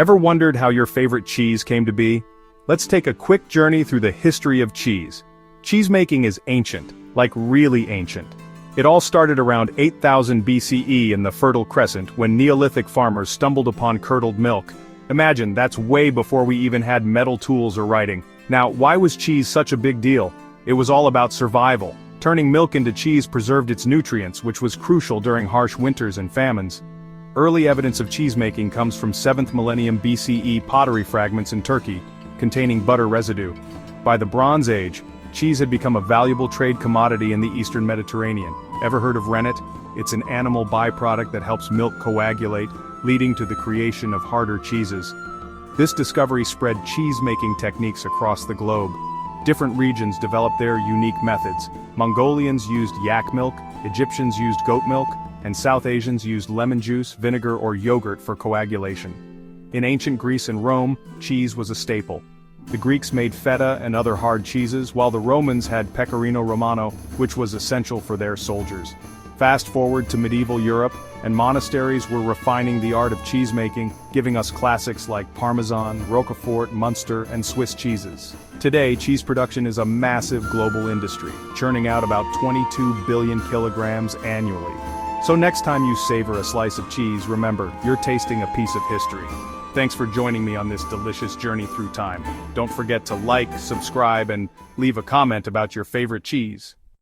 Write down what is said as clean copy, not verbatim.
Ever wondered how your favorite cheese came to be? Let's take a quick journey through the history of cheese. Cheesemaking is ancient, like really ancient. It all started around 8000 BCE in the Fertile Crescent when Neolithic farmers stumbled upon curdled milk. Imagine, that's way before we even had metal tools or writing. Now, why was cheese such a big deal? It was all about survival. Turning milk into cheese preserved its nutrients, which was crucial during harsh winters and famines. Early evidence of cheesemaking comes from 7th millennium BCE pottery fragments in Turkey, containing butter residue. By the Bronze Age, cheese had become a valuable trade commodity in the Eastern Mediterranean. Ever heard of rennet? It's an animal byproduct that helps milk coagulate, leading to the creation of harder cheeses. This discovery spread cheese-making techniques across the globe. Different regions developed their unique methods. Mongolians used yak milk, Egyptians used goat milk, and South Asians used lemon juice, vinegar, or yogurt for coagulation. In ancient Greece and Rome, cheese was a staple. The Greeks made feta and other hard cheeses, while the Romans had pecorino romano, which was essential for their soldiers. Fast forward to medieval Europe, and monasteries were refining the art of cheesemaking, giving us classics like Parmesan, Roquefort, Munster, and Swiss cheeses. Today, cheese production is a massive global industry, churning out about 22 billion kilograms annually. So next time you savor a slice of cheese, remember, you're tasting a piece of history. Thanks for joining me on this delicious journey through time. Don't forget to like, subscribe, and leave a comment about your favorite cheese.